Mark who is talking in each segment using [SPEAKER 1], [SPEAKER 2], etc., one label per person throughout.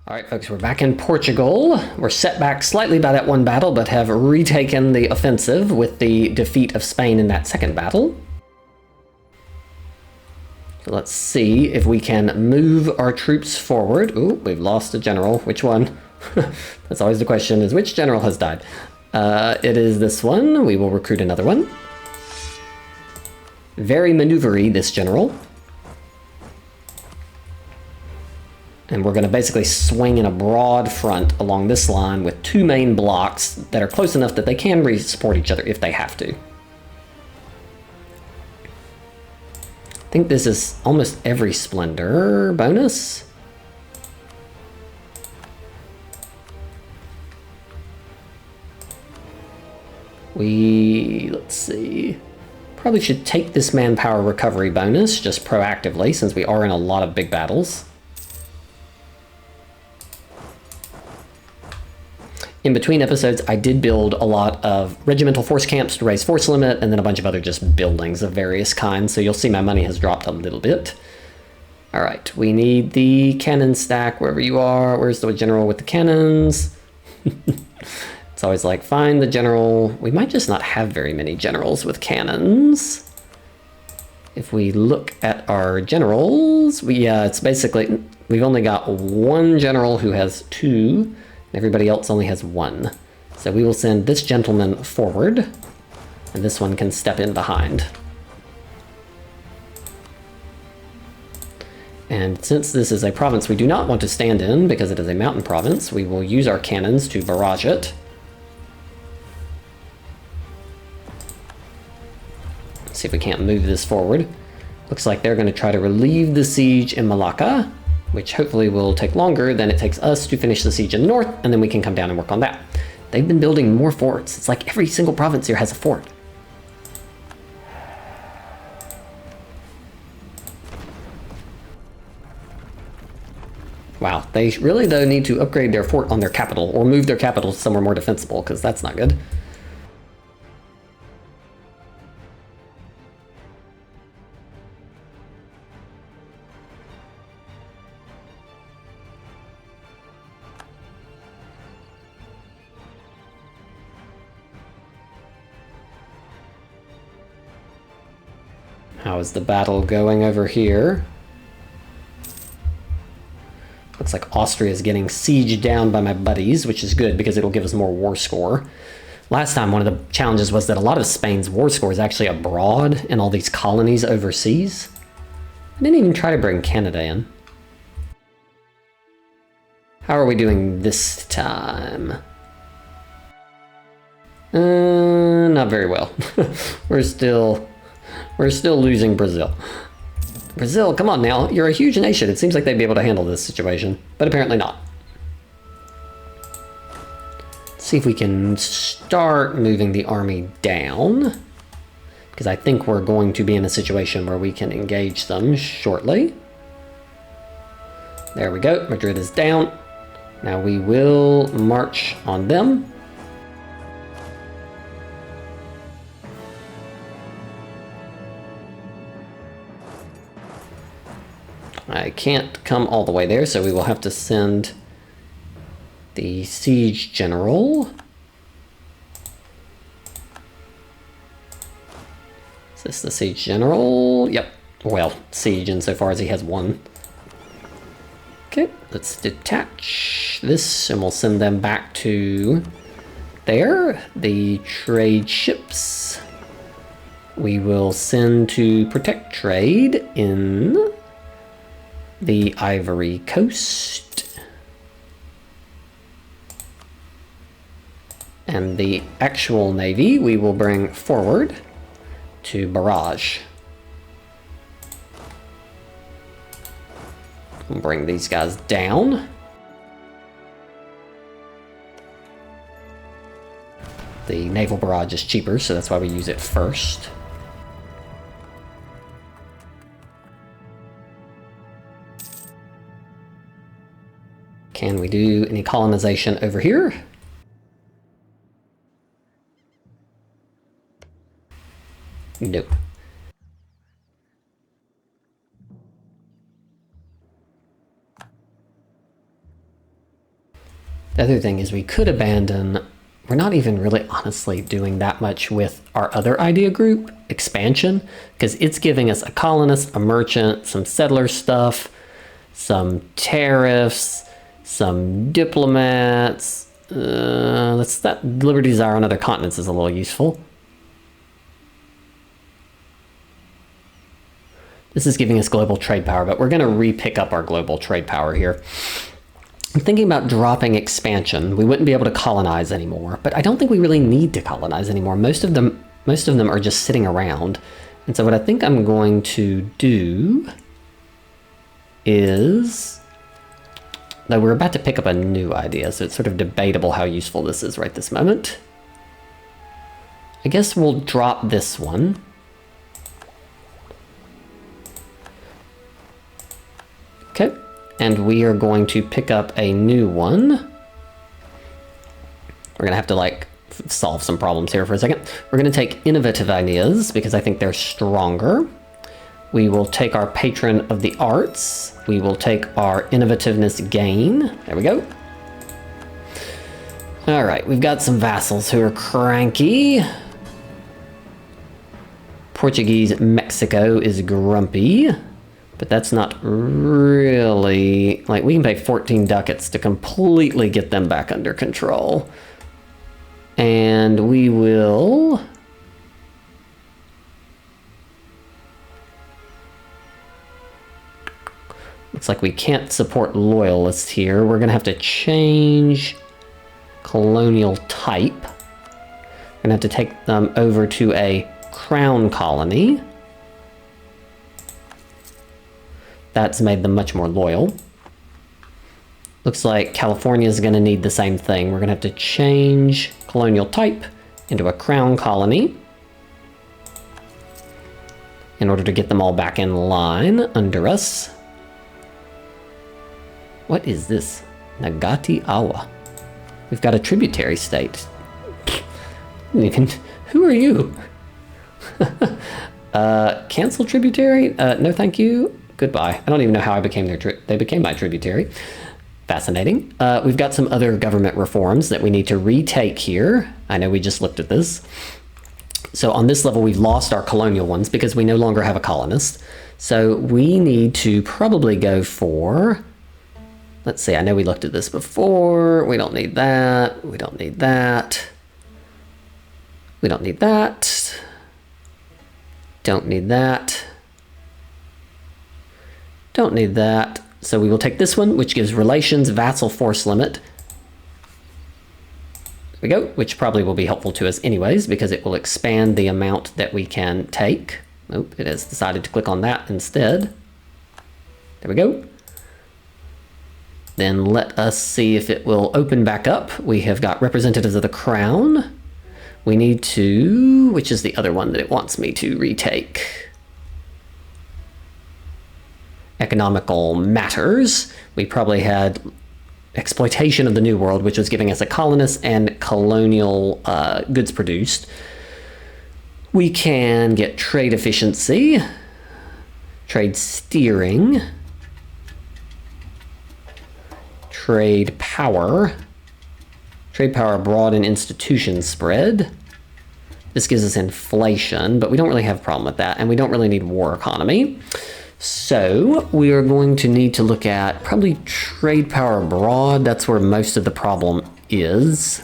[SPEAKER 1] Alright folks, we're back in Portugal. We're set back slightly by that one battle, but have retaken the offensive with the defeat of Spain in that second battle. So let's see if we can move our troops forward. Ooh, we've lost a general. Which one? That's always the question, is which general has died? It is this one. We will recruit another one. Very maneuvery, this general. And we're going to basically swing in a broad front along this line with two main blocks that are close enough that they can support each other if they have to. I think this is almost every splendor bonus. Let's see, probably should take this manpower recovery bonus just proactively since we are in a lot of big battles. In between episodes, I did build a lot of regimental force camps to raise force limit, and then a bunch of other just buildings of various kinds, so you'll see my money has dropped a little bit. All right, we need the cannon stack wherever you are. Where's the general with the cannons? It's always like, find the general. We might just not have very many generals with cannons. If we look at our generals, it's basically, we've only got one general who has two. Everybody else only has one. So we will send this gentleman forward, and this one can step in behind. And since this is a province we do not want to stand in because it is a mountain province, we will use our cannons to barrage it. Let's see if we can't move this forward. Looks like they're going to try to relieve the siege in Malacca, which hopefully will take longer than it takes us to finish the siege in the north, and then we can come down and work on that. They've been building more forts. It's like every single province here has a fort. Wow, they really though need to upgrade their fort on their capital, or move their capital somewhere more defensible, because that's not good. How is the battle going over here? Looks like Austria is getting sieged down by my buddies, which is good because it'll give us more war score. Last time, one of the challenges was that a lot of Spain's war score is actually abroad in all these colonies overseas. I didn't even try to bring Canada in. How are we doing this time? Not very well. We're still losing Brazil. Brazil, come on now. You're a huge nation. It seems like they'd be able to handle this situation, but apparently not. Let's see if we can start moving the army down, because I think we're going to be in a situation where we can engage them shortly. There we go. Madrid is down. Now we will march on them. I can't come all the way there, so we will have to send the siege general. Is this the siege general? Yep. Well, siege insofar as he has one. Okay, let's detach this and we'll send them back to there. The trade ships we will send to protect trade in the Ivory Coast. And the actual navy we will bring forward to barrage. We'll bring these guys down. The naval barrage is cheaper, so that's why we use it first. Can we do any colonization over here? Nope. The other thing is we could abandon... We're not even really honestly doing that much with our other idea group, expansion, because it's giving us a colonist, a merchant, some settler stuff, some tariffs, some diplomats. That Liberty Desire on other continents is a little useful. This is giving us global trade power, but we're going to re-pick up our global trade power here. I'm thinking about dropping expansion. We wouldn't be able to colonize anymore, but I don't think we really need to colonize anymore. Most of them are just sitting around. And so what I think I'm going to do is, though we're about to pick up a new idea, so it's sort of debatable how useful this is right this moment. I guess we'll drop this one. Okay. And we are going to pick up a new one. We're going to have to like solve some problems here for a second. We're going to take innovative ideas because I think they're stronger. We will take our patron of the arts. We will take our innovativeness gain. There we go. All right, we've got some vassals who are cranky. Portuguese Mexico is grumpy. But that's not really... Like, we can pay 14 ducats to completely get them back under control. And we will... Looks like we can't support loyalists here. We're going to have to change colonial type. We're going to have to take them over to a crown colony. That's made them much more loyal. Looks like California is going to need the same thing. We're going to have to change colonial type into a crown colony in order to get them all back in line under us. What is this? Nagati Awa. We've got a tributary state. Who are you? Cancel tributary? No, thank you. Goodbye. I don't even know how I became they became my tributary. Fascinating. We've got some other government reforms that we need to retake here. I know we just looked at this. So on this level, we've lost our colonial ones because we no longer have a colonist. So we need to probably go for... Let's see, I know we looked at this before. We don't need that. We don't need that. We don't need that. Don't need that. Don't need that. So we will take this one, which gives relations vassal force limit. There we go, which probably will be helpful to us anyways, because it will expand the amount that we can take. Nope, it has decided to click on that instead. There we go. Then let us see if it will open back up. We have got representatives of the crown. We need to, which is the other one that it wants me to retake? Economical matters. We probably had exploitation of the New World, which was giving us a colonist and colonial goods produced. We can get trade efficiency, trade steering, trade power abroad and institution spread. This gives us inflation, but we don't really have a problem with that, and we don't really need war economy. So we are going to need to look at probably trade power abroad. That's where most of the problem is.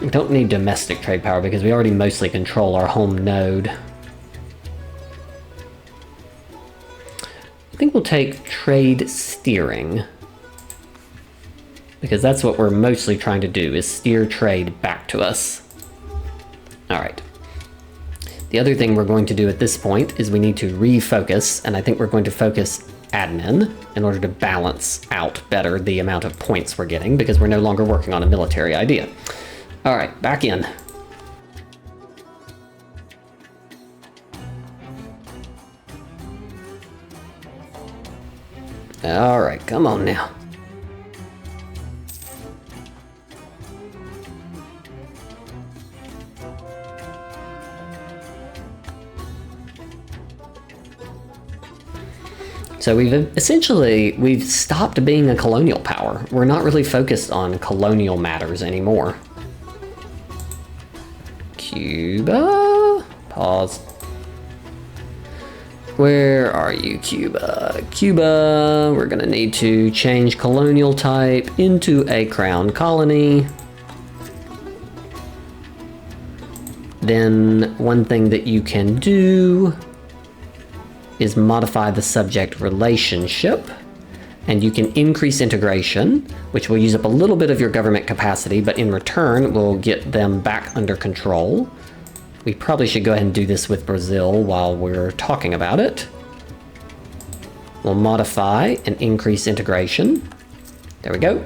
[SPEAKER 1] We don't need domestic trade power because we already mostly control our home node. I think we'll take trade steering, because that's what we're mostly trying to do, is steer trade back to us. All right. The other thing we're going to do at this point is we need to refocus, and I think we're going to focus admin in order to balance out better the amount of points we're getting, because we're no longer working on a military idea. All right, back in. All right, come on now. So we've stopped being a colonial power. We're not really focused on colonial matters anymore. Cuba? Pause. Where are you, Cuba? Cuba, we're gonna need to change colonial type into a crown colony. Then one thing that you can do is modify the subject relationship, and you can increase integration, which will use up a little bit of your government capacity, but in return will get them back under control. We probably should go ahead and do this with Brazil while we're talking about it. We'll modify and increase integration. There we go.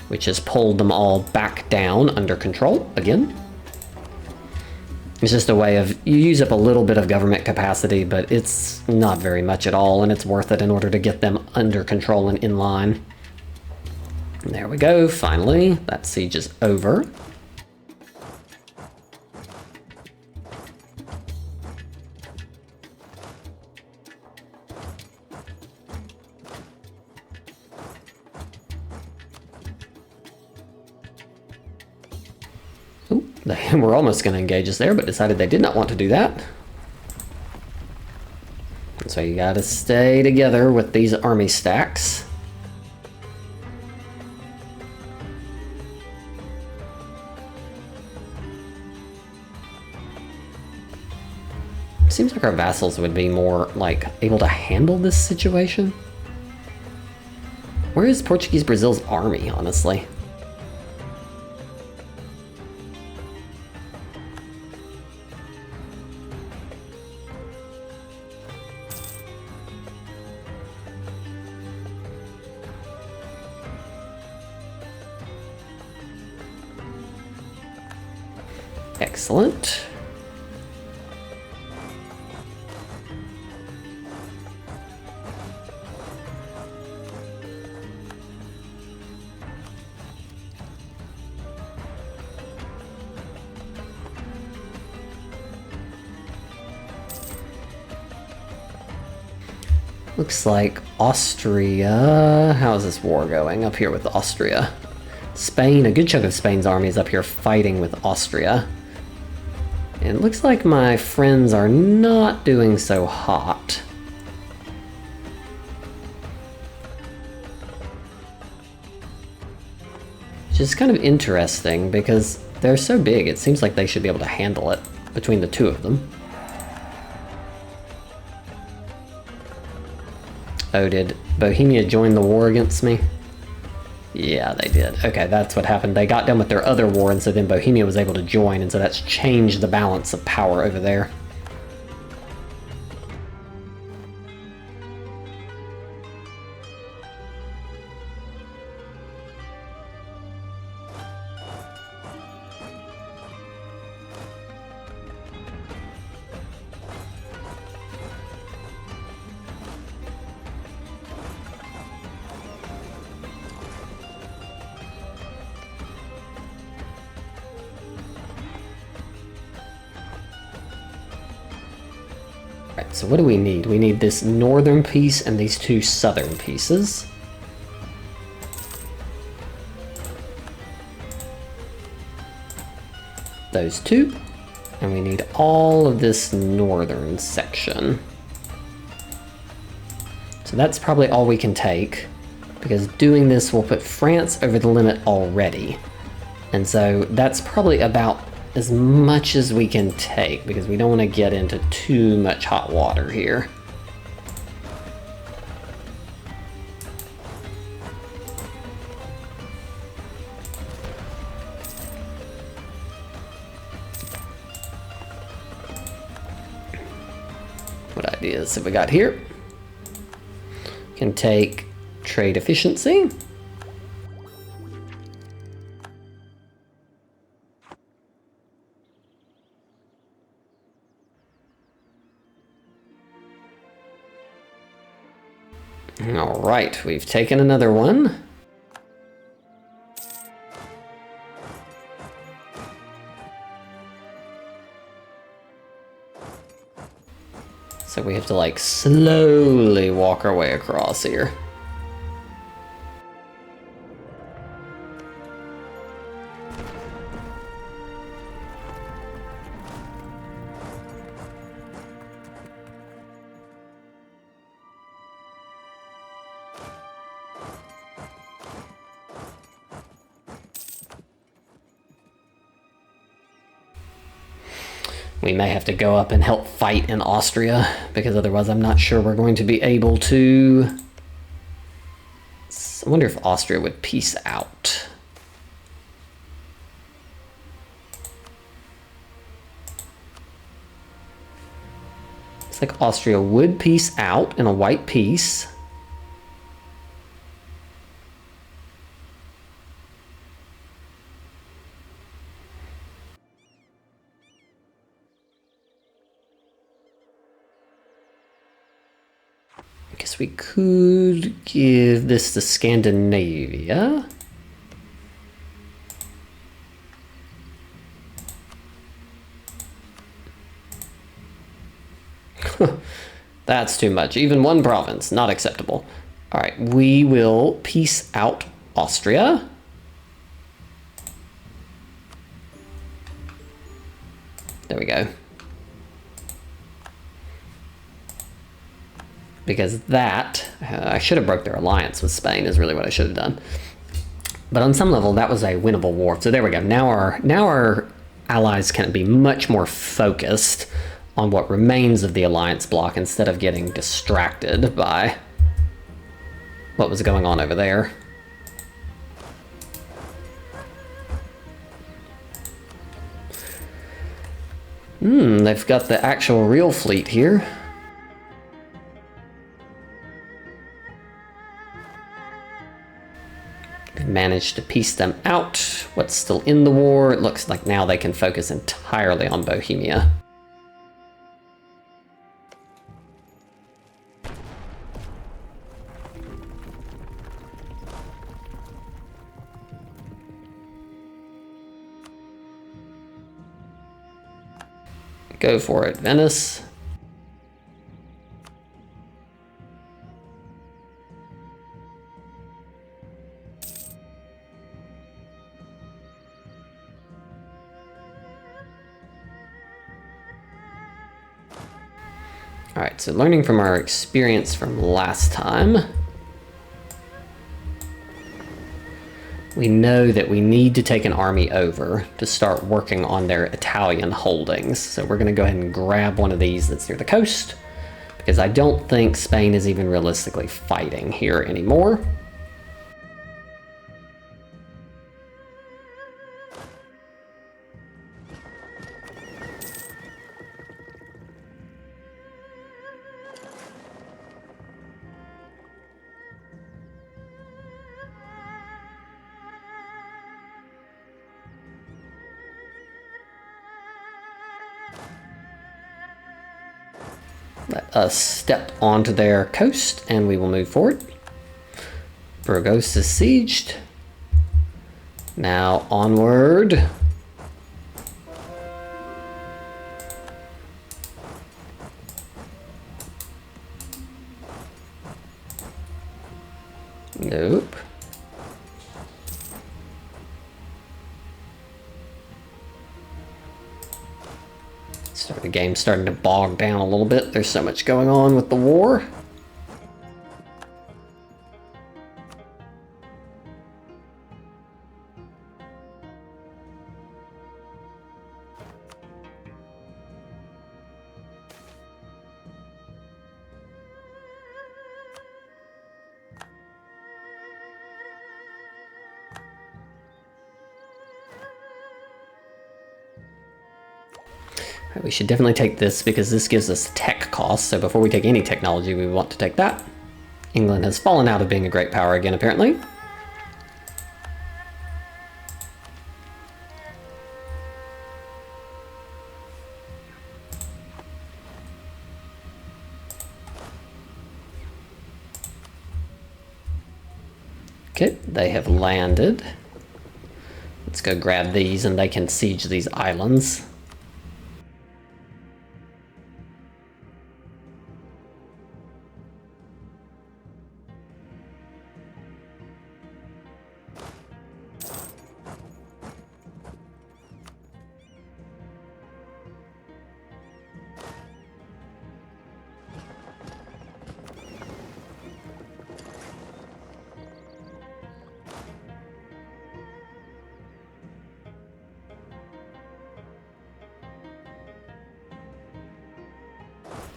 [SPEAKER 1] Which has pulled them all back down under control again. It's just a way of, you use up a little bit of government capacity, but it's not very much at all, and it's worth it in order to get them under control and in line. And there we go, finally, that siege is over. They were almost going to engage us there, but decided they did not want to do that. And so you got to stay together with these army stacks. Seems like our vassals would be more, like, able to handle this situation. Where is Portuguese Brazil's army, honestly? Excellent. Looks like Austria... How is this war going up here with Austria? Spain, a good chunk of Spain's army is up here fighting with Austria. And it looks like my friends are not doing so hot. Which is kind of interesting because they're so big, it seems like they should be able to handle it between the two of them. Oh, did Bohemia join the war against me? Yeah, they did. Okay, that's what happened. They got done with their other war, and so then Bohemia was able to join, and so that's changed the balance of power over there. Right, so what do we need? We need this northern piece and these two southern pieces. Those two. And we need all of this northern section. So that's probably all we can take, because doing this will put France over the limit already. And so that's probably about as much as we can take, because we don't want to get into too much hot water here. What ideas have we got here? Can take trade efficiency. All right, we've taken another one. So we have to like slowly walk our way across here. We may have to go up and help fight in Austria, because otherwise I'm not sure we're going to be able to... I wonder if Austria would peace out. It's like Austria would peace out in a white peace. I guess we could give this to Scandinavia. That's too much. Even one province, not acceptable. All right, we will peace out Austria. There we go. Because that, I should have broke their alliance with Spain is really what I should have done. But on some level, that was a winnable war. So there we go. Now our allies can be much more focused on what remains of the alliance bloc instead of getting distracted by what was going on over there. They've got the actual real fleet here. Managed to piece them out. What's still in the war? It looks like now they can focus entirely on Bohemia. Go for it, Venice. All right, so learning from our experience from last time, we know that we need to take an army over to start working on their Italian holdings. So we're gonna go ahead and grab one of these that's near the coast, because I don't think Spain is even realistically fighting here anymore. Let us step onto their coast and we will move forward. Burgos is sieged. Now onward. Nope. The game's starting to bog down a little bit. There's so much going on with the war. We should definitely take this because this gives us tech costs. So before we take any technology, we want to take that. England has fallen out of being a great power again, apparently. Okay, they have landed. Let's go grab these and they can siege these islands.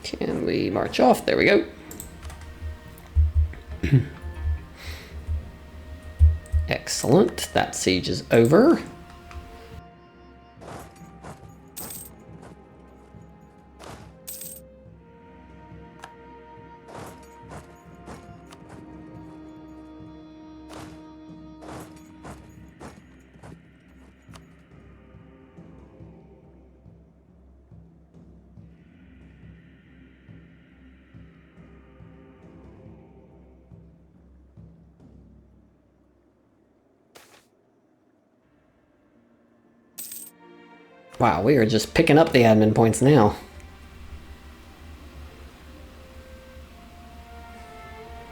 [SPEAKER 1] Can we march off? There we go. Excellent. That siege is over. Wow, we are just picking up the admin points now.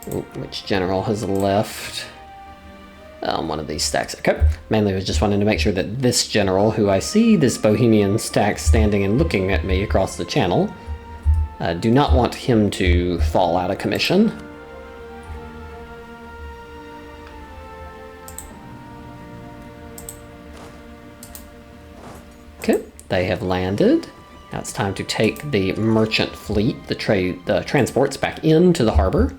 [SPEAKER 1] Ooh, which general has left? One of these stacks. Okay. Mainly I was just wanting to make sure that this general, who I see this Bohemian stack standing and looking at me across the channel, do not want him to fall out of commission. Okay, they have landed. Now it's time to take the merchant fleet, the transports back into the harbor.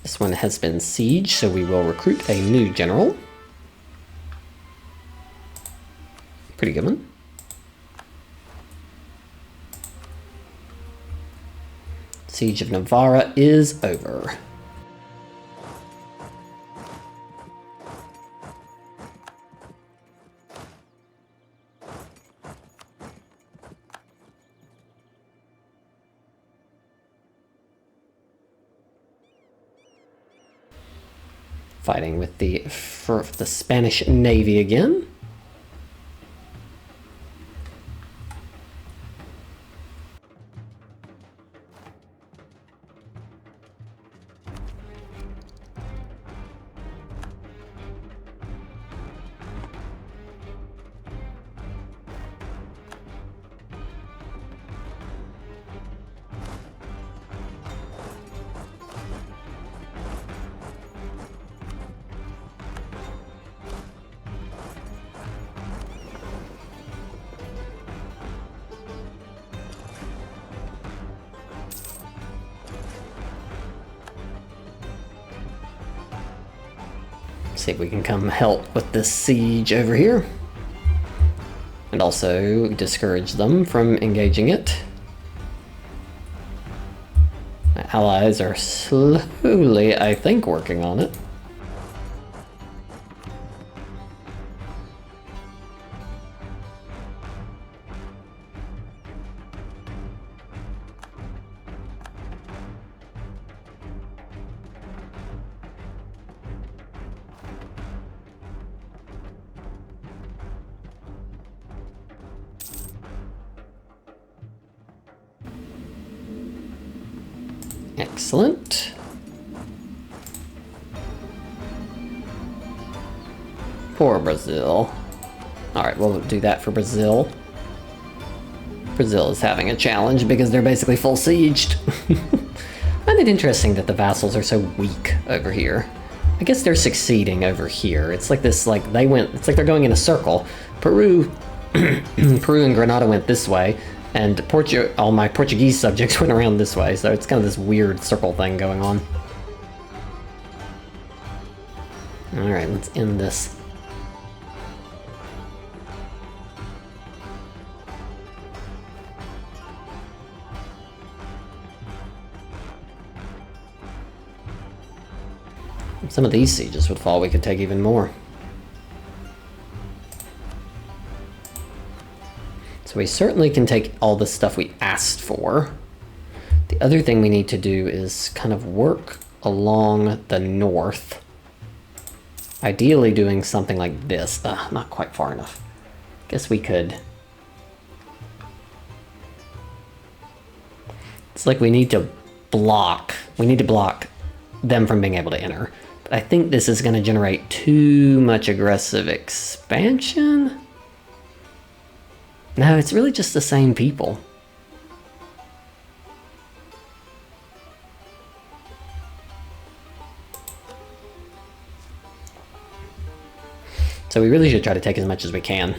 [SPEAKER 1] This one has been sieged, so we will recruit a new general. Pretty good one. Siege of Navarra is over. Fighting with the Spanish Navy again. See if we can come help with this siege over here. And also discourage them from engaging it. My allies are slowly, I think, working on it. Excellent. Poor Brazil. Alright, we'll do that for Brazil. Brazil is having a challenge because they're basically full sieged. I find it interesting that the vassals are so weak over here. I guess they're succeeding over here. It's like this, like it's like they're going in a circle. Peru and Granada went this way, and all my Portuguese subjects went around this way, so it's kind of this weird circle thing going on. Alright, let's end this. If some of these sieges would fall, we could take even more. So we certainly can take all the stuff we asked for. The other thing we need to do is kind of work along the north. Ideally doing something like this. Not quite far enough. Guess we could. It's like we need to block them from being able to enter. But I think this is going to generate too much aggressive expansion. No, it's really just the same people. So we really should try to take as much as we can.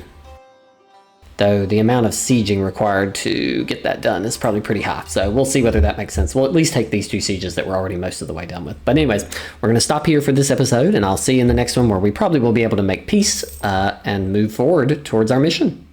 [SPEAKER 1] Though the amount of sieging required to get that done is probably pretty high. So we'll see whether that makes sense. We'll at least take these 2 sieges that we're already most of the way done with. But anyways, we're going to stop here for this episode, and I'll see you in the next one where we probably will be able to make peace and move forward towards our mission.